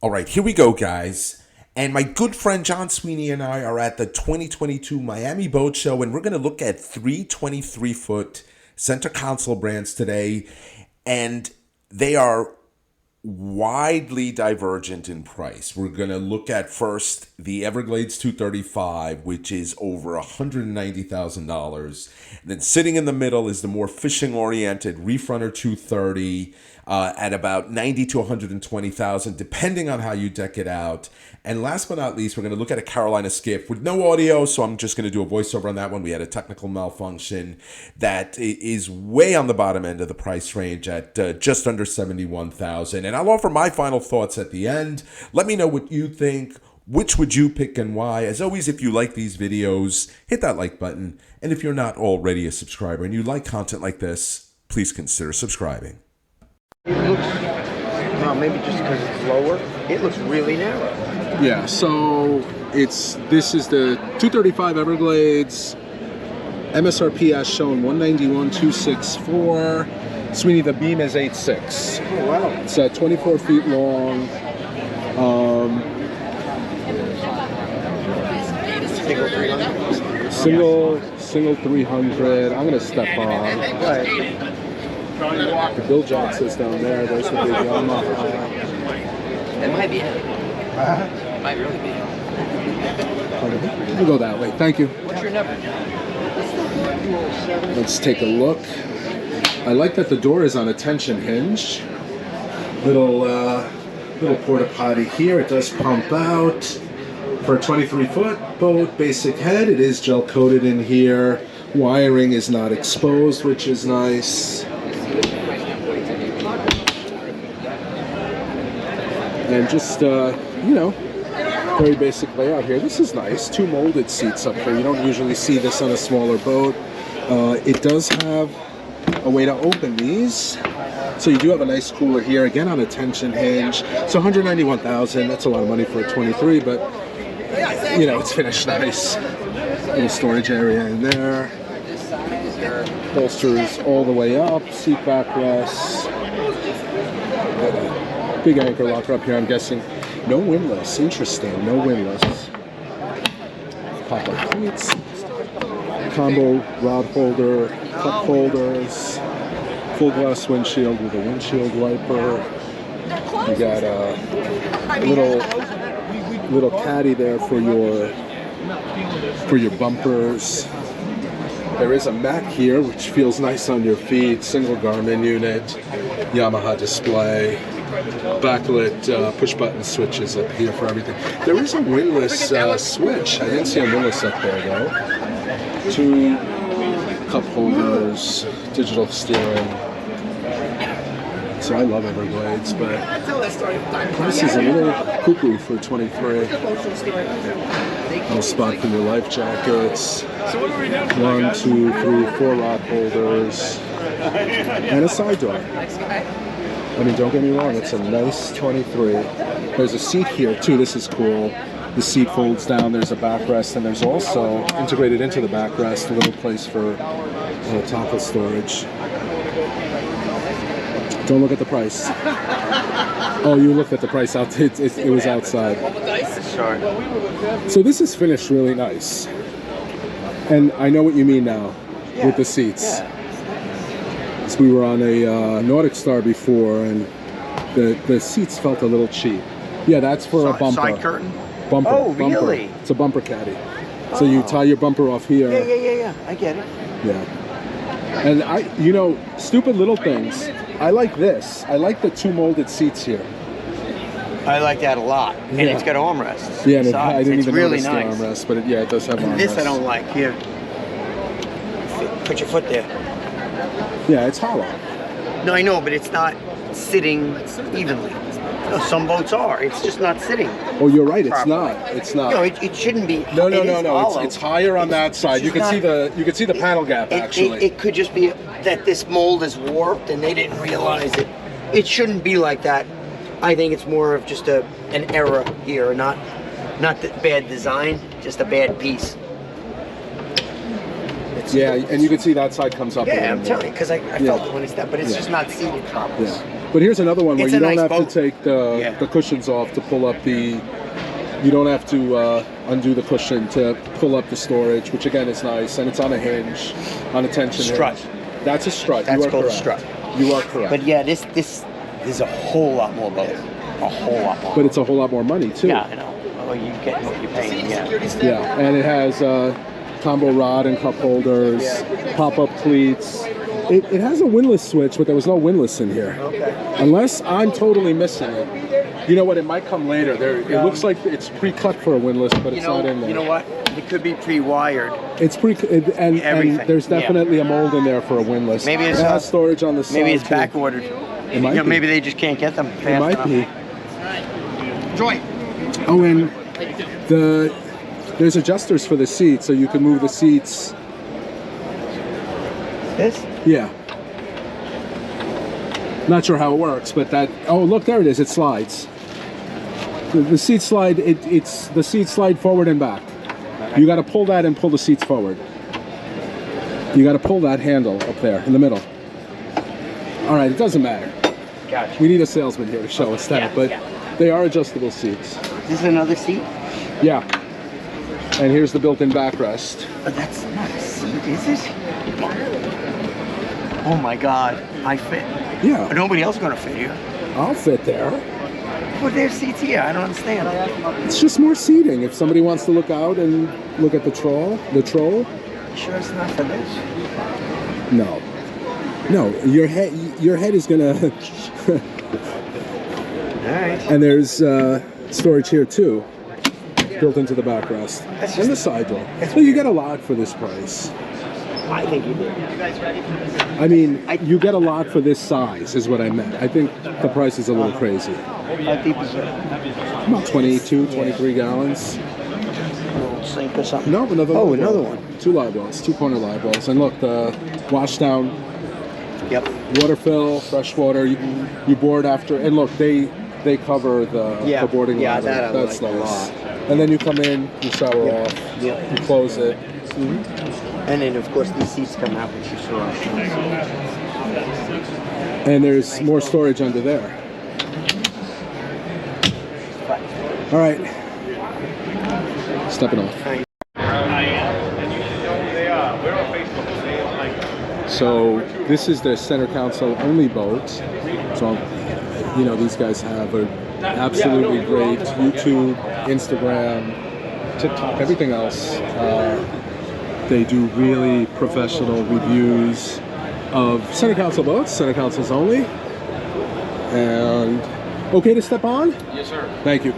All right, here we go, guys. And my good friend John Sweeney and I are at the 2022 Miami Boat Show, and we're going to look at three 23-foot center console brands today. And they are widely divergent in price. We're going to look at first the Everglades 235, which is over $190,000. Then sitting in the middle is the more fishing-oriented Reef Runner 230 at about $90,000 to $120,000, depending on how you deck it out. And last but not least, we're going to look at a Carolina Skiff with no audio, so I'm just going to do a voiceover on that one. We had a technical malfunction that is way on the bottom end of the price range at just under $71,000. And I'll offer my final thoughts at the end. Let me know what you think. Which would you pick and why? As always, if you like these videos, hit that like button. And if you're not already a subscriber and you like content like this, please consider subscribing. It looks, well, maybe just because it's lower, it looks really narrow. Yeah, so this is the 235 Everglades MSRP as shown 191,264. Sweeney, the beam is 8.6. Oh, wow. It's 24 feet long. Single 300. Single 300. I'm gonna step on. Right. The Bill Jack says down there. There's the big Yamaha. It might be it. It might really be it. We'll go that way. Thank you. What's your number? Let's take a look. I like that the door is on a tension hinge. Little porta potty here. It does pump out. For a 23-foot boat, basic head. It is gel coated in here. Wiring is not exposed, which is nice. And just, very basic layout here. This is nice. Two molded seats up here. You don't usually see this on a smaller boat. It does have a way to open these. So you do have a nice cooler here, again on a tension hinge. So $191,000, that's a lot of money for a 23, but it's finished nice. Little storage area in there. Bolsters all the way up, seat backrests. Big anchor locker up here, I'm guessing. No windlass, interesting, no windlass. Pop-up cleats. Combo rod holder, cup holders. Full glass windshield with a windshield wiper. You got a little caddy there for your bumpers. There is a mat here, which feels nice on your feet. Single Garmin unit, Yamaha display, backlit push button switches up here for everything. There is a windlass switch. I didn't see a windlass up there though. Two cup holders, digital steering. So I love Everglades, but price is a little cuckoo for 23. Little spot for your life jackets. 1, 2, 3, 4 rod holders. And a side door. I mean, don't get me wrong, it's a nice 23. There's a seat here too, this is cool. The seat folds down, there's a backrest, and there's also, integrated into the backrest, a little place for tackle storage. Don't look at the price. Oh, you looked at the price out. It was outside. So this is finished really nice. And I know what you mean now with the seats. So we were on a Nordic Star before, and the seats felt a little cheap. Yeah, that's for a bumper. Side curtain? Bumper. Oh, really? Bumper. It's a bumper caddy. So you tie your bumper off here. Yeah. I get it. Yeah. And stupid little things. I like this. I like the two molded seats here. I like that a lot. And it's got armrests. Yeah, and I didn't even really notice nice. the armrest, but it does have armrests. This I don't like. Here. Put your foot there. Yeah, it's hollow. No, I know, but it's not sitting evenly. No, some boats are. It's just not sitting. Oh, you're right. It's properly. not. It's not. No, it shouldn't be. No. Hollow. It's higher on that side. You can see the panel gap actually. It could just be that this mold is warped and they didn't realize it. It shouldn't be like that. I think it's more of just an error here, not the bad design, just a bad piece. Yeah, and you can see that side comes up. Yeah, I'm telling you, because I felt it when it's that, but it's just not seated properly. Yeah. But here's another one where It's you a don't nice have boat. to take the cushions off to pull up the. You don't have to undo the cushion to pull up the storage, which again is nice, and it's on a hinge, on a tension Strut. hinge. That's a strut. That's you are called a correct. strut. You are correct. But yeah, this is a whole lot more boat. A whole lot more. But it's a whole lot more money too. Yeah, I know. Oh, you get what you're paying. Yeah. Yeah, and it has combo rod and cup holders, pop-up cleats. It has a windlass switch, but there was no windlass in here. Okay. Unless I'm totally missing it. You know what? It might come later. It looks like it's pre-cut for a windlass, but it's not in there. You know what? It could be pre-wired. It's and Everything, there's definitely a mold in there for a windlass. Maybe it's it has storage on the side. Maybe it's too. back ordered. It might be. Maybe they just can't get them fast It might enough. be. Joy. Oh, and there's adjusters for the seats, so you can move the seats. This? Yeah. Not sure how it works, but that. Oh, look, there it is. It slides. The seats slide. The seats slide forward and back. You got to pull that and pull the seats forward. You got to pull that handle up there in the middle. All right, it doesn't matter. Gotcha. We need a salesman here to show us that, but they are adjustable seats. This is another seat? Yeah. And here's the built-in backrest. But that's not a seat, is it? Oh my God, I fit. Yeah. But nobody else is gonna fit here. I'll fit there. But there's seats here. I don't understand. It's just more seating. If somebody wants to look out and look at the troll. You sure it's not for this? No. No, your head is gonna. All right. And there's storage here too, built into the backrest and the side door. So you get a lot for this price. I think you did. I mean, you get a lot for this size, is what I meant. I think the price is a little crazy. How deep is it? About 22, 23 gallons. A little sink or something? No, another. Oh, live well. another one. 2 live wells, 2-corner live wells, and look, the wash down. Yep. Water fill, fresh water. You board after, and look, they cover the boarding Yeah, ladder. that I That's like a nice. lot. And then you come in, you shower off, Yep. you close it. And then of course these seats come out, which you saw. And there's more storage under there. All right. Stepping off. So this is the center console only boat. So, you know, these guys have an absolutely great YouTube, Instagram, TikTok, everything else. They do really professional reviews of center console boats, center consoles only. And okay to step on? Yes, sir. Thank you.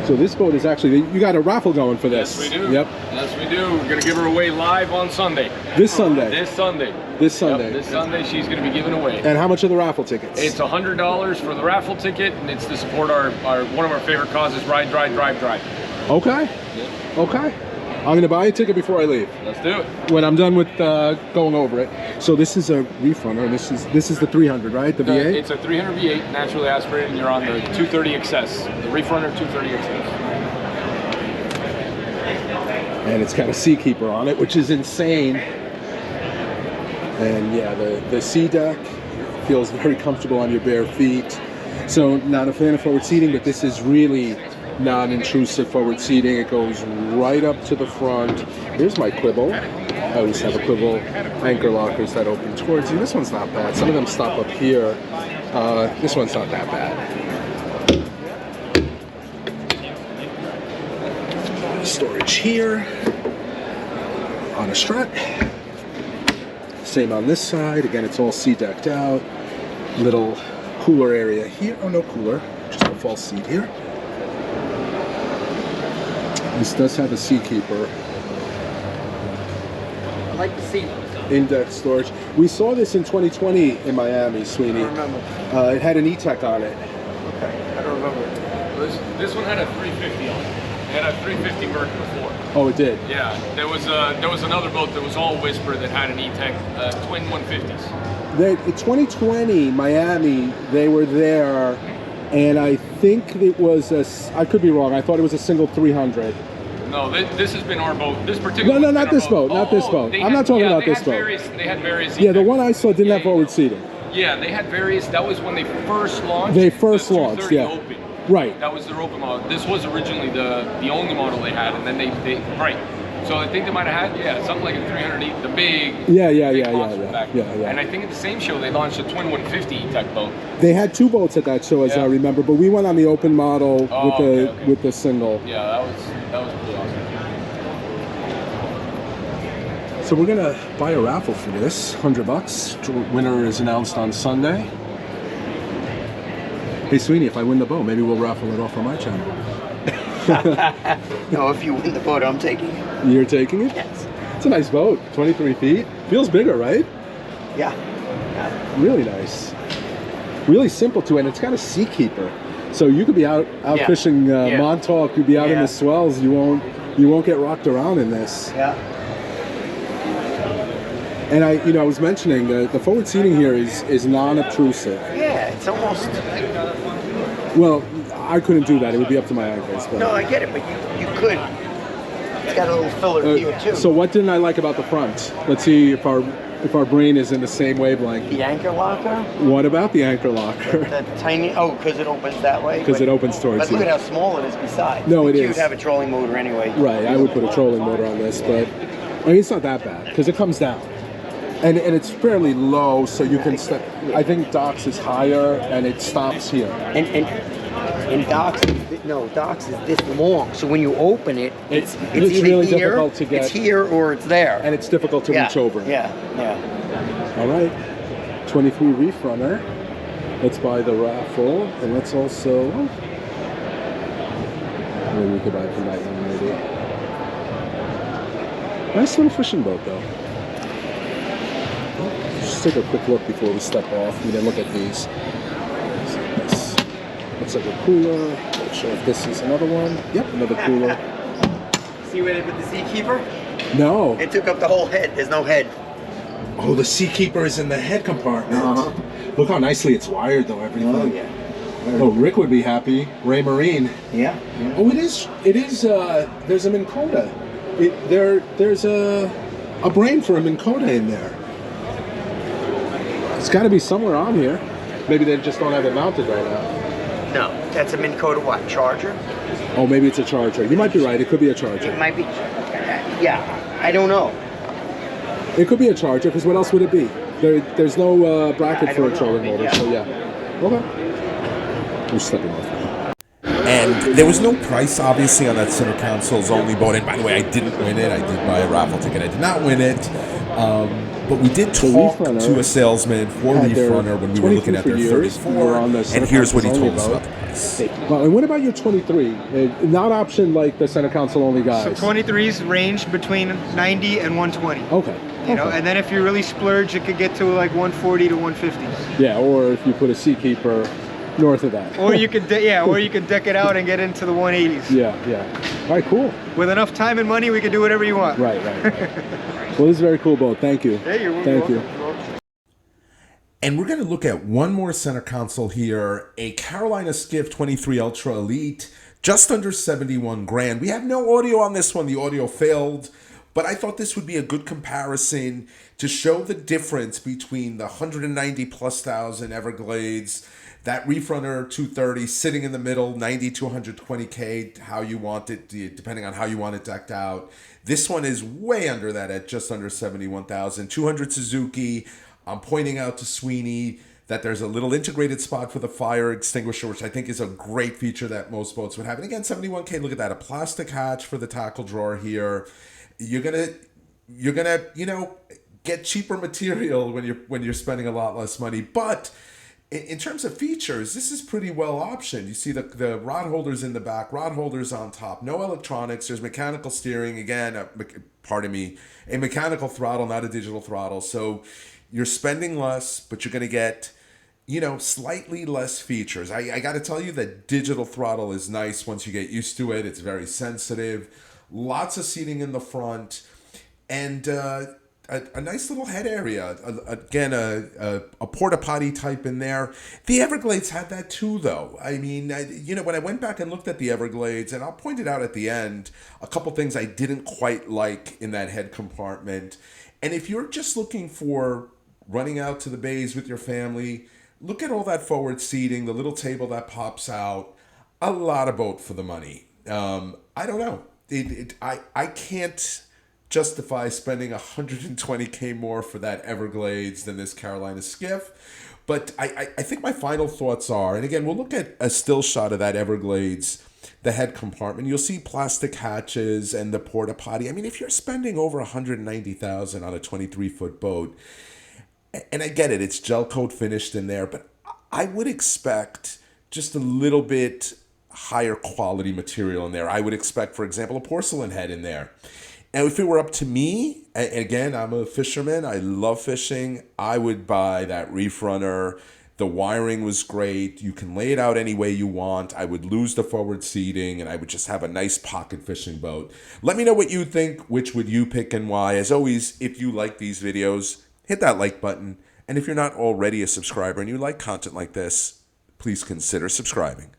So this boat is actually, you got a raffle going for this. Yes, we do. Yep. Yes, we do. We're going to give her away live on Sunday. This Sunday. This Sunday. This Sunday. Yep, this Sunday she's going to be given away. And how much are the raffle tickets? It's $100 for the raffle ticket, and it's to support our one of our favorite causes, Ride, Drive, Drive, Drive. Okay. Yep. Okay. I'm going to buy a ticket before I leave. Let's do it. When I'm done with going over it. So this is a Reef runner. This is the 300, right? The V8? It's a 300 V8, naturally aspirated, and you're on the 230 XS. The Reef Runner 230 XS. And it's got a Seakeeper on it, which is insane. And yeah, the sea deck feels very comfortable on your bare feet. So not a fan of forward seating, but this is really non-intrusive forward seating. It goes right up to the front. Here's my quibble. I always have a quibble. Anchor lockers that open towards you. This one's not bad. Some of them stop up here. This one's not that bad. Storage here on a strut. Same on this side. Again, it's all sea decked out. Little cooler area here. Oh, no cooler. Just a false seat here. This does have a Seakeeper. I like the seat. Index storage. We saw this in 2020 in Miami, Sweeney. I remember. It had an E-Tech on it. Okay, I don't remember. This one had a 350 on it. It had a 350 Merc before. Oh, it did? Yeah, there was another boat that was all Whisper that had an E-Tech twin 150s. In 2020, Miami, they were there, and I think it was I could be wrong, I thought it was a single 300. No, this has been our boat. This particular. No, not this boat. Not this boat. I'm not talking about this boat. They had various. Yeah, the one I saw didn't have forward seating. Yeah, they had various. That was when they first launched. They first launched, yeah. Open. Right. That was their open model. This was originally the only model they had, and then they right. So I think they might have had something like a 308, the big monster back. Yeah. And I think at the same show they launched a twin 150 type boat. They had two boats at that show, as I remember, but we went on the open model with the single. Yeah, that was pretty awesome. So we're gonna buy a raffle for this, $100. Winner is announced on Sunday. Hey Sweeney, if I win the boat, maybe we'll raffle it off on my channel. No, if you win the boat, I'm taking it. You're taking it? Yes. It's a nice boat, 23 feet. Feels bigger, right? Yeah. Really nice. Really simple too, and it's got a seakeeper. So you could be out fishing Montauk, you'd be out in the swells, you won't get rocked around in this. Yeah. And I was mentioning the forward seating here is non-obtrusive. Yeah, it's almost. Well, I couldn't do that. It would be up to my ankles. But. No, I get it, but you could. It's got a little filler here too. So what didn't I like about the front? Let's see if our brain is in the same wavelength. The anchor locker? What about the anchor locker? The tiny. Oh, because it opens that way. Because it opens towards But you. look at how small it is. Besides, No, it is. You'd have a trolling motor anyway. Right. I would put a trolling motor on this, but I mean it's not that bad because it comes down. And it's fairly low, so you can step. I think docks is higher, and it stops here. And docks is this long. So when you open it, it's either really here, difficult to get. It's here or it's there. And it's difficult to reach over. Yeah. All right, 23 Reef Runner. Let's buy the raffle, and let's also. Maybe we could buy from that one, maybe. Nice little fishing boat, though. Just take a quick look before we step off. We then look at these. This looks like a cooler. Not sure if this is another one. Yep, another cooler. See where they put the seakeeper? No. It took up the whole head. There's no head. Oh, the seakeeper is in the head compartment. Look how nicely it's wired, though. Everything. Oh yeah. Oh, Rick would be happy. Ray Marine. Yeah. Oh, it is. There's a Minn Kota. There's a brain for a Minn Kota in there. It's got to be somewhere on here. Maybe they just don't have it mounted right now. No, that's a Minn Kota what? Charger? Oh, maybe it's a Charger. You might be right. It could be a Charger. It might be. Yeah, I don't know. It could be a Charger, because what else would it be? There's no bracket for a trolling motor, so yeah. Okay. We're stepping off now. And there was no price, obviously, on that center console's only boat. And by the way, I didn't win it. I did buy a raffle ticket. I did not win it. But we did talk to a salesman for Reef Runner when we were looking at their 34, and here's what he told us about the price. Well, and what about your 23? Not optioned like the center console only guys. So 23s range between 90 and 120. Okay. You know, and then if you really splurge, it could get to like 140 to 150. Yeah, or if you put a Seakeeper north of that. Or you could, or you could deck it out and get into the 180s. Yeah. All right, cool. With enough time and money, we could do whatever you want. Right. Well, this is a very cool boat. Thank you. Hey, you're Thank you. And we're going to look at one more center console here, a Carolina Skiff 23 Ultra Elite, just under 71 grand. We have no audio on this one. The audio failed, but I thought this would be a good comparison to show the difference between the 190 plus thousand Everglades, that Reef Runner 230 sitting in the middle, 90 to 120K, how you want it, depending on how you want it decked out. This one is way under that at just under 71,000. 200 Suzuki. I'm pointing out to Sweeney that there's a little integrated spot for the fire extinguisher, which I think is a great feature that most boats would have. And again, 71K, look at that, a plastic hatch for the tackle drawer here. You're gonna, get cheaper material when you're spending a lot less money. But in terms of features, this is pretty well optioned. You see the rod holders in the back, rod holders on top, no electronics. There's mechanical steering, again, a mechanical throttle, not a digital throttle. So you're spending less, but you're going to get, slightly less features. I got to tell you that digital throttle is nice once you get used to it. It's very sensitive. Lots of seating in the front. And a nice little head area. Again, a porta potty type in there. The Everglades had that too, though. I mean, when I went back and looked at the Everglades, and I'll point it out at the end, a couple things I didn't quite like in that head compartment. And if you're just looking for running out to the bays with your family, look at all that forward seating, the little table that pops out. A lot of boat for the money. I don't know. I can't justify spending $120K more for that Everglades than this Carolina Skiff. But I think my final thoughts are, and again, we'll look at a still shot of that Everglades, the head compartment. You'll see plastic hatches and the porta potty. I mean, if you're spending over $190,000 on a 23-foot boat, and I get it, it's gel coat finished in there, but I would expect just a little bit higher quality material in there. I would expect, for example, a porcelain head in there. Now, if it were up to me, and again, I'm a fisherman, I love fishing, I would buy that Reef Runner. The wiring was great. You can lay it out any way you want. I would lose the forward seating, and I would just have a nice pocket fishing boat. Let me know what you think. Which would you pick and why? As always, if you like these videos, hit that like button. And if you're not already a subscriber and you like content like this, please consider subscribing.